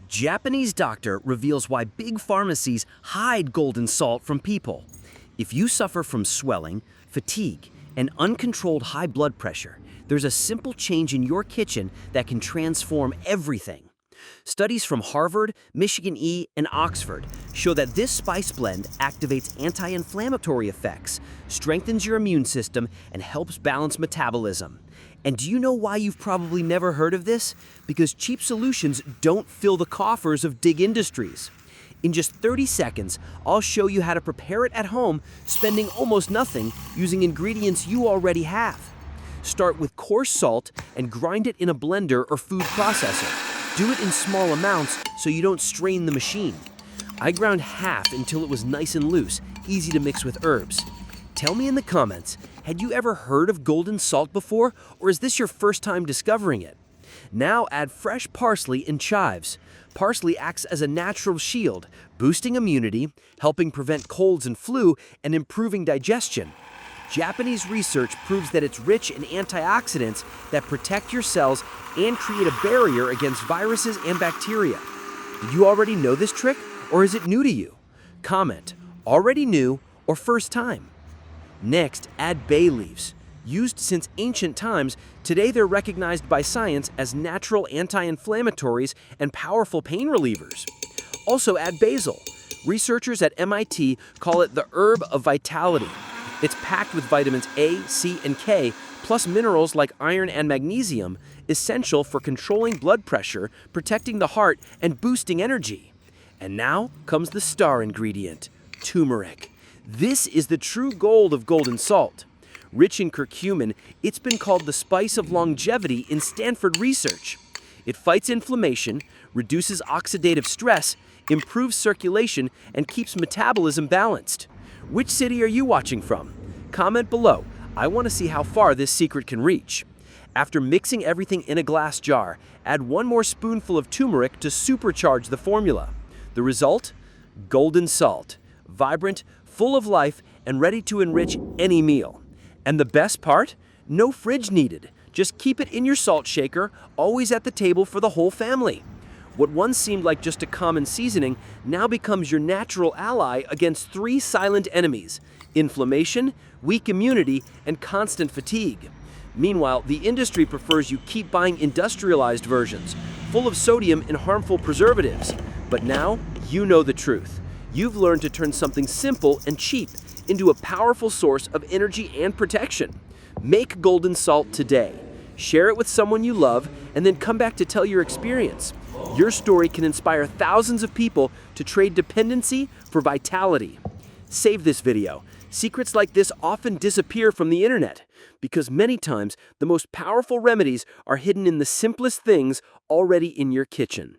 Japanese doctor reveals why big pharmacies hide golden salt from people. If you suffer from swelling, fatigue, and uncontrolled high blood pressure, there's a simple change in your kitchen that can transform everything. Studies from Harvard, Michigan E, and Oxford show that this spice blend activates anti-inflammatory effects, strengthens your immune system, and helps balance metabolism. And do you know why you've probably never heard of this? Because cheap solutions don't fill the coffers of big industries. In just 30 seconds, I'll show you how to prepare it at home, spending almost nothing using ingredients you already have. Start with coarse salt and grind it in a blender or food processor. Do it in small amounts so you don't strain the machine. I ground half until it was nice and loose, easy to mix with herbs. Tell me in the comments, had you ever heard of golden salt before, or is this your first time discovering it? Now add fresh parsley and chives. Parsley acts as a natural shield, boosting immunity, helping prevent colds and flu, and improving digestion. Japanese research proves that it's rich in antioxidants that protect your cells and create a barrier against viruses and bacteria. Did you already know this trick, or is it new to you? Comment, already new or first time. Next, add bay leaves. Used since ancient times, today they're recognized by science as natural anti-inflammatories and powerful pain relievers. Also add basil. Researchers at MIT call it the herb of vitality. It's packed with vitamins A, C, and K, plus minerals like iron and magnesium, essential for controlling blood pressure, protecting the heart, and boosting energy. And now comes the star ingredient, turmeric. This is the true gold of golden salt. Rich in curcumin, it's been called the spice of longevity in Stanford research. It fights inflammation, reduces oxidative stress, improves circulation, and keeps metabolism balanced. Which city are you watching from? Comment below. I want to see how far this secret can reach. After mixing everything in a glass jar, add one more spoonful of turmeric to supercharge the formula. The result? Golden salt. Vibrant, full of life, and ready to enrich any meal. And the best part? No fridge needed. Just keep it in your salt shaker, always at the table for the whole family. What once seemed like just a common seasoning now becomes your natural ally against three silent enemies: inflammation, weak immunity, and constant fatigue. Meanwhile, the industry prefers you keep buying industrialized versions, full of sodium and harmful preservatives. But now, you know the truth. You've learned to turn something simple and cheap into a powerful source of energy and protection. Make golden salt today. Share it with someone you love, and then come back to tell your experience. Your story can inspire thousands of people to trade dependency for vitality. Save this video. Secrets like this often disappear from the internet because many times the most powerful remedies are hidden in the simplest things already in your kitchen.